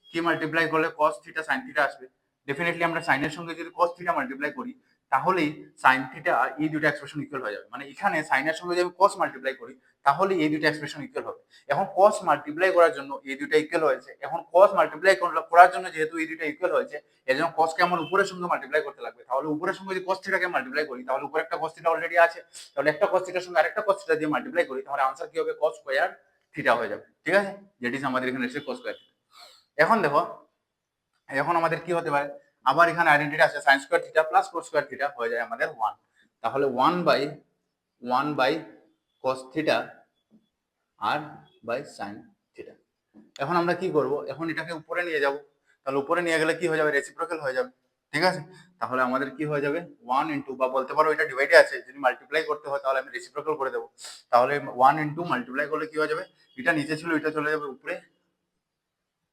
কি মাল্টিপ্লাই করলে কস থিটা সাইন থিটা আসবে, ডেফিনেটলি আমরা সাইনের সঙ্গে যদি কস থিটা মাল্টিপ্লাই করি তাহলেই সাইন থিটা আর এই দুটো এক্সপ্রেশন ইকুয়াল হয়ে যাবে, মানে এখানে সাইনের সঙ্গে যদি কস মাল্টিপ্লাই করি তাহলে এই দুটো এক্সপ্রেশন ইকুয়াল হবে। এখন কস মাল্টিপ্লাই করার জন্য এই দুটো ইকুয়াল হয়েছে, এখন কস মাল্টিপ্লাই করার জন্য যেহেতু এই দুটো ইকুয়াল হয়েছে এর জন্য কসকে আমার উপরের সঙ্গে মাল্টিপ্লাই করতে লাগবে, তাহলে উপরের সঙ্গে যদি কস থিটাকে মাল্টিপ্লাই করি তাহলে উপরে একটা কস থিটা অলরেডি আছে, তাহলে একটা কস থিটার সঙ্গে আরেকটা কস থিটা দিয়ে মাল্টিপ্লাই করি তাহলে আনসার কি হবে, কস স্কয়ার থিটা হয়ে যাবে। ঠিক আছে, যেটি আমাদের এখানে এসে কস স্কয়ার। এখন দেখো, এখন আমাদের কি হতে পারে, আবার এখানে আইডেন্টিটি আছে sine square theta plus cos square theta হয়ে যায় আমাদের 1, তাহলে 1 বাই কস থিটা আর বাই সাইন থিটা। এখন আমরা কি করব, এখন এটাকে উপরে নিয়ে যাব, তাহলে উপরে নিয়ে গেলে কি হয়ে যাবে, রেসিপ্রোকাল হয়ে যাবে। ঠিক আছে, তাহলে আমাদের কি হয়ে যাবে 1 ইন্টু, বা বলতে পারো এটা ডিভাইডে আছে, যদি মাল্টিপ্লাই করতে হয় তাহলে আমি রেসিপ্রোকাল করে দেবো, তাহলে 1 ইন্টু মাল্টিপ্লাই করলে কি হয়ে যাবে, এটা নিচে ছিল এটা চলে যাবে উপরে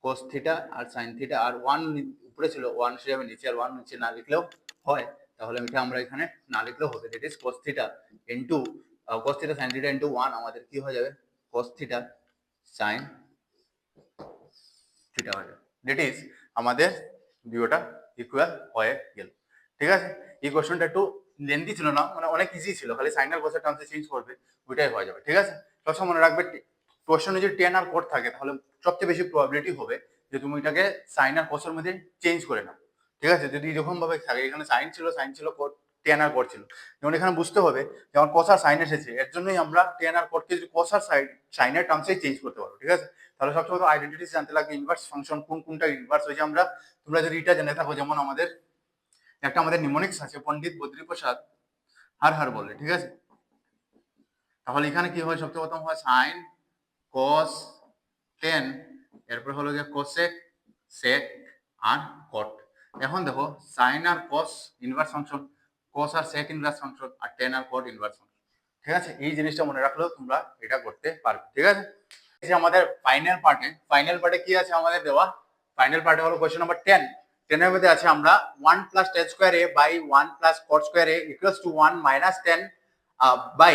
cos থিটা আর sin থিটা, আর 1 উপরে ছিল 1 সে যাবে নিচে, আর 1 নিচে না লিখলেও হয়, তাহলে এটা আমরা এখানে না লিখলেও হবে, that is cos theta into cos theta sin theta into 1 আমাদের কি হয়ে যাবে, cos থিটা sin থিটা হয়ে যাবে, দ্যাট ইজ আমাদের দুটোটা ইকুয়াল হয়ে গেল। ঠিক আছে, এই কোশ্চেনটা একটু লেন্দি ছিল না, মানে অনেক ইজি ছিল, খালি সাইন আর কোসের টার্মসে চেঞ্জ করবে, ওইটাই হয়ে যাবে। ঠিক আছে, সবসময় মনে রাখবে কোশ্চেনে যদি টেন আর কোড থাকে তাহলে সবচেয়ে বেশি প্রবাবিলিটি হবে যে তুমি এটাকে সাইন আর কোসের মধ্যে চেঞ্জ করে নাও। ঠিক আছে, যদি এরকম ভাবে থাকে, এখানে সাইন ছিল কোড, টেন আর কোড ছিল, যেমন এখানে বুঝতে হবে যেমন কস আর সাইন এসেছে, এর জন্যই আমরা টেন আর কোডকে যদি কস আর সাইনের টার্মসেই চেঞ্জ করতে পারবো। ঠিক আছে, তাহলে সবসময় তো আইডেন্টিটি জানতে লাগবে, ইনভার্স ফাংশন কোনটা ইনভার্স হয়েছে, আমরা তোমরা যদি এটা জেনে থাকো, যেমন আমাদের একটা আমাদের নিমোনিক্স আছে পণ্ডিত বদ্রীপ্রসাদ হার বলে। ঠিক আছে, তাহলে এখানে কি হয়, সবচেয়ে প্রথম হয় সাইন কস টেন, এরপর হলো গিয়ে কোসেক সেক আর কট। এখন দেখো সাইন আর কস ইনভার্স ফাংশন, কস আর সেক ইনভার্স ফাংশন, আর টেন আর কট ইনভার্স ফাংশন। ঠিক আছে, এই জিনিসটা মনে রাখলেও তোমরা এটা করতে পারবে। ঠিক আছে, এই যে আমাদের ফাইনাল পার্টে কি আছে আমাদের দেওয়া, ফাইনাল পার্টে হলো কোশ্চেন নাম্বার 10, 10 এর মধ্যে আছে আমরা 1 plus tan square a by 1 plus cot square a equals to 1 minus 10 by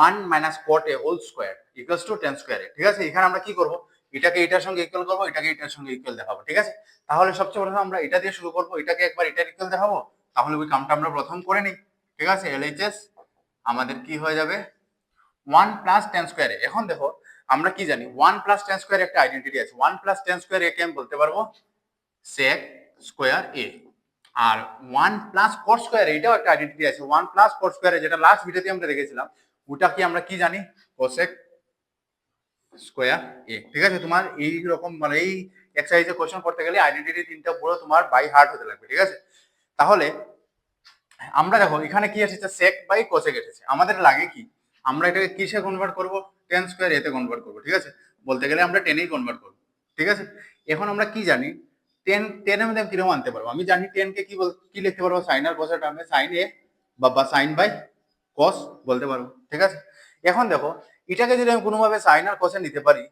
1 minus cot a whole square equals to 10 square a. ঠিক আছে, এখানে আমরা কি করব, এটাকে এটার সঙ্গে ইকুয়াল করবো, এটাকে এটার সঙ্গে ইকুয়াল দেখাবো। ঠিক আছে, তাহলে সবচেয়ে প্রথমে আমরা এটা দিয়ে শুরু করবো, এটাকে একবার এটার ইকুয়াল দেখাবো, তাহলে ওই কামটা আমরা প্রথম করে নিই। ঠিক আছে, এলএইচএস আমাদের কি হয়ে যাবে 1 প্লাস 10 স্কোয়ার এ। এখন দেখো আমরা কি জানি 1 প্লাস 10 স্কোয়ার একটা আইডেন্টিটি আছে, 1 প্লাস 10 স্কোয়ার এ কে আমি বলতে পারবো sec স্কোয়ার এ, আর 1 প্লাস cot স্কোয়ার এটাও একটা আইডেন্টিটি আছে, 1 প্লাস cot স্কোয়ার যেটা লাস্ট ভিডিওতে আমরা দেখেছিলাম, ওটা কি আমরা কি জানি, cosec স্কোয়ার এ। ঠিক আছে, তোমার এই রকম মানে এই এক্সারসাইজে কোশ্চেন করতে গেলে আইডেন্টিটি তিনটা পুরো তোমার বাই হার্ট হতে লাগবে। ঠিক আছে, তাহলে আমরা দেখো এখানে কি এসেছে, sec বাই cosec এসেছে, আমাদের লাগে কি, আমরা এটাকে কিসে কনভার্ট করব, 10 স্কোয়ার এতে কনভার্ট করব। ঠিক আছে, বলতে গেলে আমরা 10 এই কনভার্ট করব। ঠিক আছে, এখন আমরা কি জানি 10 এর মধ্যে কিরকম আনতে পারবো, আমি জানি 10 কে কি লিখতে পারবো, সাইন আর কোসের টার্মে সাইন এ বা সাইন বাই কস বলতে পারবো। ঠিক আছে, এখন দেখো এটাকে যদি আমি কোনোভাবে সাইন আর কোসে নিতে পারি,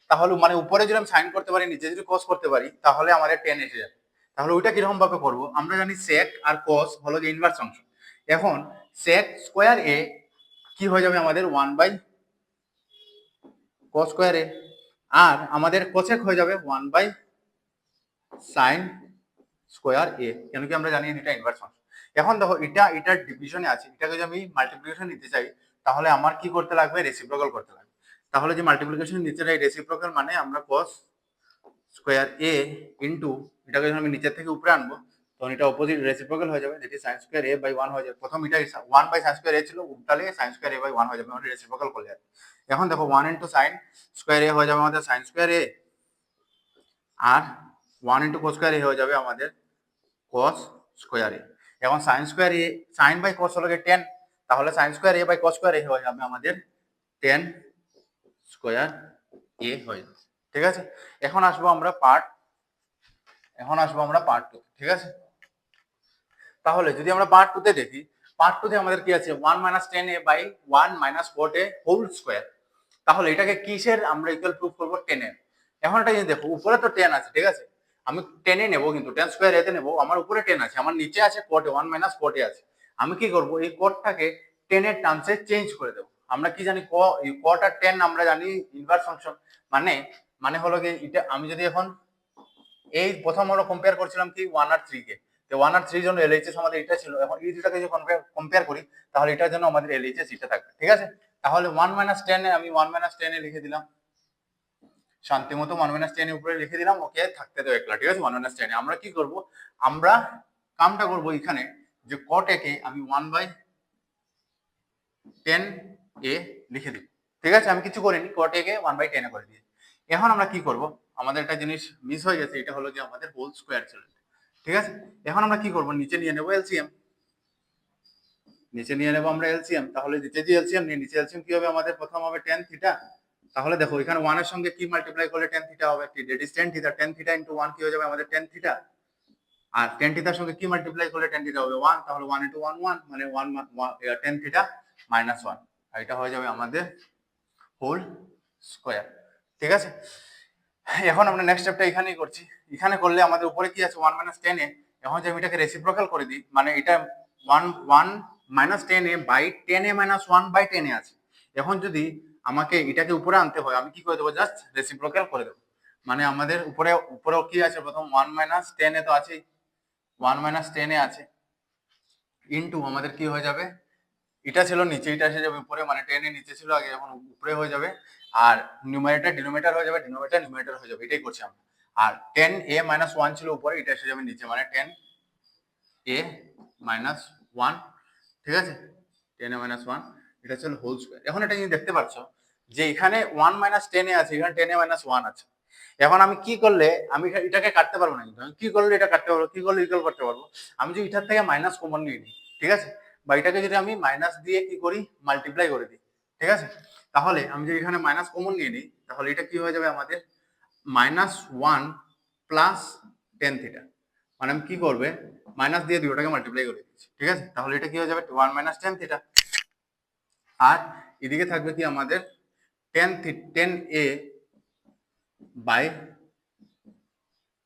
তাহলে মানে উপরে যদি আমি সাইন করতে পারি, নিচে যদি কস করতে পারি, তাহলে আমাদের 10 এসে যাবে। তাহলে ওইটা কিরকম ভাবে করবো, আমরা জানি sec আর cos হলো যে ইনভার্স ফাংশন, এখন sec স্কোয়ার এ কি হয়ে যাবে আমাদের 1 বাই cos স্কোয়ার এ, আর আমাদের cosec হয়ে যাবে 1 বাই সাইন স্কোয়ার এ, কেন কি আমরা জানি এটা ইনভার্স ফাংশন। এখন দেখো এটার ডিভিশনে আছে, এটাকে যদি আমি মাল্টিপ্লিকেশন নিতে চাই তাহলে আমার কি করতে লাগবে, রেসিপ্রোকাল করতে লাগবে। তাহলে যে মাল্টিপ্লিকেশন নিচের এই রেসিপ্রোকাল মানে আমরা cos স্কোয়ার এ ইন্টু এটাকে যখন আমি নিচের থেকে উপরে আনবো তখন এটা অপোজিট রেসিপ্রোকাল হয়ে যাবে, যেটি সাইন স্কোয়ার এ বাই 1 হয়ে যাবে। প্রথম এটা 1 বাই সাইন স্কোয়ার এ ছিল, উল্টালে সাইন স্কোয়ার এ বাই 1 হয়ে যাবে, মানে রেসিপ্রোকাল করলে। এখন দেখো 1 ইন্টু সাইন স্কোয়ার এ হয়ে যাবে আমাদের সাইন স্কোয়ার এ, আর 1 ইন্টু কোস স্কোয়ার এ হয়ে যাবে আমাদের cos স্কোয়ার এ। এখন sine square a, sine by cos হলো 10, তাহলে sine square a by cos square a হয়ে যাবে আমাদের 10 স্কোয়ার এ হয়ে যাবে। ঠিক আছে, এখন আসবো আমরা পার্ট 2, ঠিক আছে। তাহলে যদি আমরা পার্ট 2 তে দেখি, পার্ট 2 তে আমাদের কি আছে 1 minus 10 a by 1 minus 4 a whole square. তাহলে এটাকে কিসের আমরা ইকুয়াল প্রুফ করব? 10 এর। এখন এটা জিনিস দেখো, উপরে তো 10 আছে, ঠিক আছে, আমি 10 এ নেব, কিন্তু 10 স্কোয়ার এতে নেব, আমার উপরে 10 আছে, আমার নিচে আছে কোটে 1 মাইনাস কোটে আছে। আমি কি করব, এই কোটটাকে 10 এর টার্মসে চেঞ্জ করে দেব। আমরা কি জানি কোট আর 10 আমরা জানি ইনভার্স ফাংশন, মানে মানে হলো কি এটা আমি যদি এখন এই প্রথম আমরা কম্পেয়ার করছিলাম কি 1 আর 3 কে, তো 1 আর 3 জন্য এলএইচএস আমাদের এটা ছিল। এখন এই দুটাকে যদি কম্পেয়ার করি তাহলে এটার জন্য আমাদের এলএইচএস এটা থাকবে, ঠিক আছে। তাহলে 1 মাইনাস 10 এ আমি 1 মাইনাস 10 এ লিখে দিলাম, শান্তি মতো 1 মাইনাস 10 এর উপরে লিখে দিলাম, ওকে থাকতে দাও একলা, ঠিক আছে। 1 মাইনাস 10 এ আমরা কি করব, আমরা কামটা করব এখানে যে cot a কে আমি 1 বাই 10 এ লিখে দিই, ঠিক আছে। আমি কিছু করিনি, cot a কে 1 বাই 10 এ করে দিই। এখন আমরা কি করব, আমাদের একটা জিনিস মিস হয়ে গেছে, এটা হলো যে আমাদের হোল স্কয়ার ছিল, ঠিক আছে। এখন আমরা কি করব, নিচে নিয়ে নেব এলসিএম, নিচে নিয়ে নেব আমরা এলসিএম। তাহলে নিচে যে এলসিএম নিয়ে, নিচে এলসিএম কি হবে আমাদের, প্রথম হবে tan থিটা। তাহলে দেখো এখানে 1 এর সঙ্গে কি মাল্টিপ্লাই করলে tan থিটা হবে, that is tan theta. tan theta into 1 কি হয়ে যাবে আমাদের tan থিটা, আর tan থিটার সঙ্গে কি মাল্টিপ্লাই করলে tan থিটা হবে 1, তাহলে 1 ইনটু 1 1 মানে 1 tan থিটা মাইনাস 1, আর এটা হয়ে যাবে আমাদের হোল স্কয়ার, ঠিক আছে। এখন আমরা নেক্সট স্টেপটা এখানেই করছি। এখানে করলে আমাদের উপরে কি আছে 1 মাইনাস 10 এ, এখন যদি আমি এটাকে রেসিপ্রোকাল করে দিই, মানে এটা 1 minus 10 a by 10 a minus 1 by 10 a আছে। এখন যদি আমাকে এটাকে উপরে আনতে হয়, আমি কি করে দেবো, জাস্ট রেসিপ্রোকাল করে দেবো। মানে আমাদের উপরে কি আছে, প্রথম 1 মাইনাস 10 এ তো আছেই, 1 মাইনাস 10 এ আছে, ইনটু আমাদের কি হয়ে যাবে, এটা ছিল নিচে, এটা এসে যাবে উপরে, মানে 10 এর নিচে ছিল আগে, এখন উপরে হয়ে যাবে, আর নিউমারেটর ডিনোমিনেটর হয়ে যাবে, ডিনোমিনেটর নিউমারেটর হয়ে যাবে, এটাই করছি আমরা। আর 10 a মাইনাস 1 ছিল উপরে, এটা এসে যাবে নিচে, মানে 10 a মাইনাস 1, ঠিক আছে। 10 a মাইনাস 1 এটা ছিল হোল স্কয়ার। এখন এটা তুমি দেখতে পাচ্ছ যে এখানে 1 মাইনাস 10 এ আছে, এখানে 10 a মাইনাস 1 আছে। এখন আমি কি করলে, আমি এটাকে কাটতে পারবো না, কিন্তু আমি কি করলে এটা কাটতে পারবো, কি করলে ইকুয়াল করতে পারবো, আমি যদি এটার থেকে মাইনাস কমন নিয়ে নিই, ঠিক আছে, বা এটাকে যদি আমি মাইনাস দিয়ে কি করি, মাল্টিপ্লাই করে দিই, ঠিক আছে। তাহলে আমি যদি এখানে মাইনাস কমন নিয়ে নিই, তাহলে এটা কি হয়ে যাবে আমাদের মাইনাস 1 প্লাস টেন থিটা, মানে আমি কি করবে, মাইনাস দিয়ে দিই, ওটাকে মাল্টিপ্লাই করে দিচ্ছি, ঠিক আছে। তাহলে এটা কি হয়ে যাবে 1 মাইনাস টেন থিটা, আর এদিকে থাকবে কি আমাদের ten a by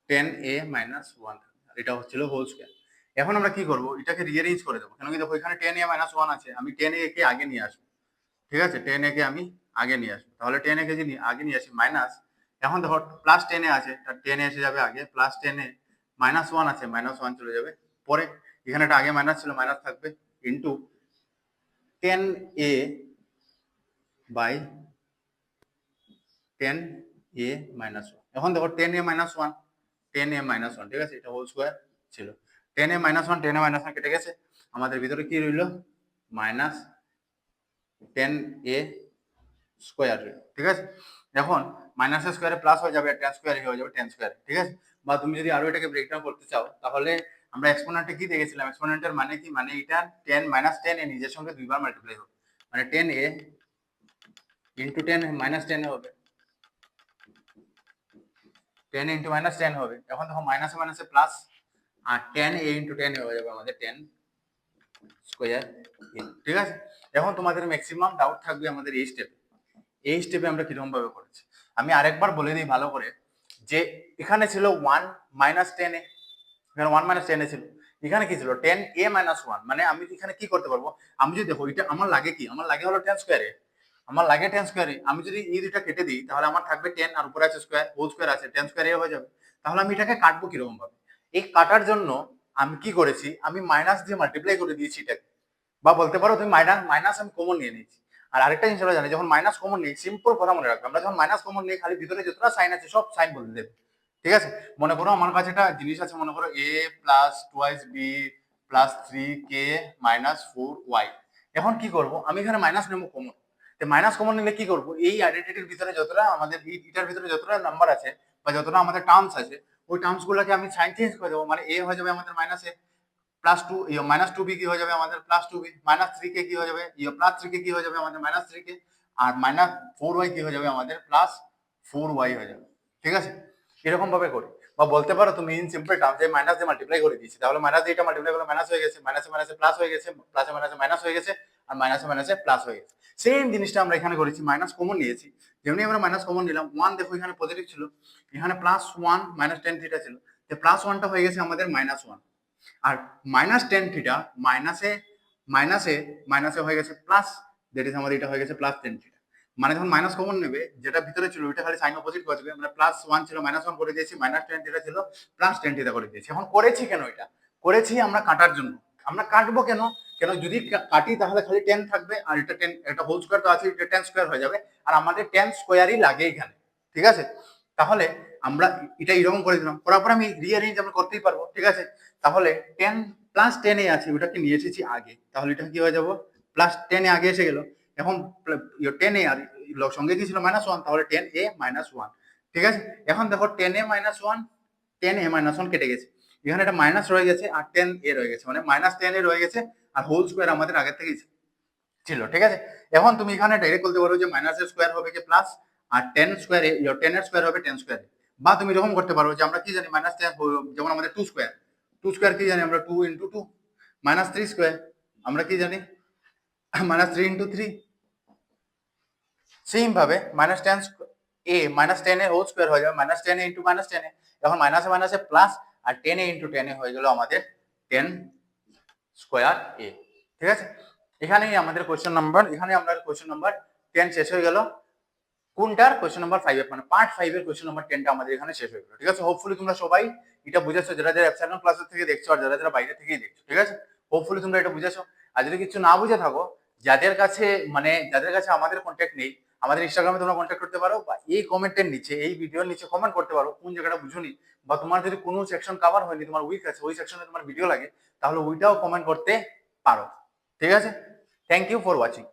10 a minus 1, এটা হচ্ছিল হোল স্কয়ার। এখন আমরা কি করব, এটাকে রিঅ্যারেঞ্জ করে দেবো, কেন কি দেখো এখানে 10 a মাইনাস 1 আছে, আমি 10 a কে আগে নিয়ে আসবো, ঠিক আছে, 10 a কে আমি আগে নিয়ে আসবো। তাহলে 10 a কে যদি আগে নিয়ে আসি মাইনাস, এখন দেখো প্লাস 10 a আছে, তার 10 a এসে যাবে আগে, প্লাস 10 a মাইনাস 1 আছে, মাইনাস 1 চলে যাবে পরে, এখানে একটা আগে মাইনাস ছিল, মাইনাস থাকবে, into 10 a by 10 a minus 1। এখন দেখো 10 a মাইনাস 1, 10 a মাইনাস 1, ঠিক আছে, এটা হোল স্কয়ার ছিল। 10 a মাইনাস 1, 10 a মাইনাস 1 কেটে গেছে, আমাদের ভিতরে কি রইল, মাইনাস 10 a স্কয়ার, ঠিক আছে। এখন মাইনাস স্কয়ারে প্লাস হয়ে যাবে, 10 স্কয়ারে হয়ে যাবে 10 স্কয়ার, ঠিক আছে। বা তুমি যদি আরো এটাকে ব্রেকডাউন করতে চাও, তাহলে আমরা এক্সপোনেন্টে কি দেখেছিলাম, এক্সপোনেন্টের মানে কি, মানে এটা 10 মাইনাস 10 এ নিজের সঙ্গে দুইবার মাল্টিপ্লাই হবে, মানে 10 a ইনটু 10 মাইনাস 10 এ হবে, 10 ইনটু মাইনাস 10 হবে। এখন দেখো মাইনাসে মাইনাসে প্লাস, আর 10 a ইনটু 10 হয়ে যাবে আমাদের 10 স্কয়ার, ঠিক আছে। এখন তোমাদের ম্যাক্সিমাম ডাউট থাকবে আমাদের এই স্টেপে আমরা কিরকম ভাবে করেছি। আমি আরেকবার বলে দিই ভালো করে, যে এখানে ছিল 1 মাইনাস 10 এ, এখানে 1 মাইনাস 10 এ ছিল, এখানে কি ছিল 10 a মাইনাস 1, মানে আমি এখানে কি করতে পারবো, আমি যদি দেখো এটা আমার লাগে কি, আমার লাগে হলো 10 স্কয়ারে, আমার লাগে 10 স্কয়ারে, আমি যদি এই দুইটা কেটে দিই তাহলে আমার থাকবে 10, আর উপরে আছে স্কয়ার, হোল স্কয়ার আছে, 10 স্কয়ারে হয়ে যাবে। তাহলে আমি এটাকে কাটবো কিরকম ভাবে, এই কাটার জন্য আমি কি করেছি, আমি মাইনাস দিয়ে মাল্টিপ্লাই করে দিয়েছি এটাকে, বা বলতে পারো তুমি মাইনাস মাইনাস আমি কমন নিয়ে নিয়েছি। আর আরেকটা জিনিস আমরা জানি, যখন মাইনাস কমন নিই, সিম্পল কথা মনে রাখবে, আমরা যখন মাইনাস কমন নিই খালি ভিতরে যতটা সাইন আছে সব সাইন বদলে দেবে। ঠিক আছে, মনে করো আমার কাছে একটা জিনিস আছে, মনে করো a plus twice b plus 3k minus 4y। এখন কি করব, আমি এখানে মাইনাস নেবো কমন। তো মাইনাস কমন নিলে কি করব, এই আইডেন্টিটির ভিতরে যতটা আমাদের এটার ভিতরে যতটা নাম্বার আছে বা যতটা আমাদের টার্মস আছে, ওই টার্মস গুলোকে আমি সাইন চেঞ্জ করে দেবো, মানে a হয়ে যাবে আমাদের minus a, plus two minus 2b কি হয়ে যাবে আমাদের প্লাস 2b, মাইনাস 3k কি হয়ে যাবে প্লাস 3k কি হয়ে যাবে আমাদের মাইনাস 3k, আর মাইনাস 4y কি হয়ে যাবে আমাদের প্লাস 4y হয়ে যাবে। ঠিক আছে, এরকম ভাবে করি। বা বলতে পারো তুমি ইন সিম্পল টার্মস যে মাইনাস দিয়ে মাল্টিপ্লাই করে দিয়েছি, তাহলে মাইনাস দিয়ে এটা মাল্টিপ্লাই করলে মাইনাস হয়ে গেছে, মাইনাসে মাইনাসে প্লাস হয়ে গেছে, প্লাসে মাইনাসে মাইনাস হয়ে গেছে, আর মাইনাসে মাইনাসে প্লাস হয়ে গেছে। সেম জিনিসটা আমরা এখানে করেছি, মাইনাস কমন নিয়েছি। যেমনি আমরা মাইনাস কমন নিলাম, 1 দেখো এখানে পজিটিভ ছিল, এখানে প্লাস 1 মাইনাস টেন থিটা ছিল, তো প্লাস 1টা হয়ে গেছে আমাদের মাইনাস 1, আর মাইনাস টেন থিটা মাইনাসে মাইনাসে মাইনাসে হয়ে গেছে প্লাস, দ্যাট ইজ আমাদের এটা হয়ে গেছে প্লাস টেন থিটা। মানে যখন মাইনাস কমন নেবে, যেটা ভিতরে ছিল ওইটা খালি সাইন অপোজিট করে দেবে, মানে প্লাস 1 ছিল মাইনাস 1 করে দিয়েছি, মাইনাস টেন থিটা ছিল প্লাস টেন থিটা করে দিয়েছি। এখন করেছি কেন এটা, করেছি আমরা কাটার জন্য। আমরা কাটবো কেন, কেন যদি কাটি তাহলে খালি 10 থাকবে, আর এটা 10, এটা হোল স্কয়ার তো আছে, এটা 10 স্কয়ার হয়ে যাবে, আর আমাদের 10 স্কয়ারই লাগে এখানে। ঠিক আছে, তাহলে আমরা এটা এরকম করে দিলাম, করার পর আমি রিঅ্যারেঞ্জ আমরা করতেই পারবো। ঠিক আছে, তাহলে 10 প্লাস 10 এ আছে, ওটাকে নিয়ে এসেছি আগে, তাহলে এটা কি হয়ে যাব প্লাস 10 এ আগে এসে গেল। এখন 10 এ আর সঙ্গে কি ছিল মাইনাস 1, তাহলে 10 এ মাইনাস 1। ঠিক আছে, এখন দেখো 10 এ মাইনাস 1, 10 এ মাইনাস 1 কেটে গেছে, এখানে একটা মাইনাস রয়ে গেছে আর 10 এ রয়ে গেছে, মানে মাইনাস 10 এ রয়ে গেছে, আর হোল স্কয়ার আমাদের আগে থেকেই ছিল। ঠিক আছে, এখন তুমি এখানে ডাইরেক্ট বলতে পারো যে মাইনাস এর স্কয়ার হবে কি প্লাস, আর 10 স্কয়ার 10 এর স্কয়ার হবে 10 স্কয়ার। বা তুমি এরকম করতে পারো যে আমরা কি জানি মাইনাস 10, যেমন আমাদের 2 স্কয়ার, 2 স্কয়ার কি জানি আমরা 2 ইনটু 2, মাইনাস 3 স্কয়ার আমরা কি জানি মাইনাস 3 ইনটু 3। সেম ভাবে মাইনাস 10 মাইনাস 10 এর হোল স্কয়ার হয়ে যাবে মাইনাস 10 এ ইনটু মাইনাস 10 এ, এখন মাইনাসে মাইনাসে প্লাস, আর 10 এ ইনটু 10 এ হয়ে গেল আমাদের 10 স্কয়ার এ। ঠিক আছে, এখানেই আমাদের কোশ্চেন নাম্বার, এখানে আমরা কোশ্চেন নাম্বার 10 শেষ হয়ে গেল। কোনটার, কোশ্চেন নাম্বার 5 এর, মানে পার্ট 5 এর কোশ্চেন নাম্বার 10টা আমাদের এখানে শেষ হয়ে গেল। ঠিক আছে, হোপফুলি তোমরা সবাই এটা বুঝেছো, যারা যারা অ্যাপসাইলন ক্লাসের থেকে দেখছো আর যারা যারা বাইরে থেকেই দেখছো। ঠিক আছে, হোপফুলি তোমরা এটা বুঝেছো। আর যদি কিছু না বুঝে থাকো, যাদের কাছে আমাদের কন্ট্যাক্ট নেই, আমাদের ইনস্টাগ্রামে তোমরা কন্ট্যাক্ট করতে পারো, বা এই কমেন্টের নিচে, এই ভিডিওর নিচে কমেন্ট করতে পারো কোন জায়গাটা বুঝুনি, বা তোমার যদি কোনো সেকশন কভার হয়নি, তোমার উইক আছে, ওই সেকশনে তোমার ভিডিও লাগে, তাহলে ওইটাও কমেন্ট করতে পারো। ঠিক আছে, থ্যাংক ইউ ফর ওয়াচিং।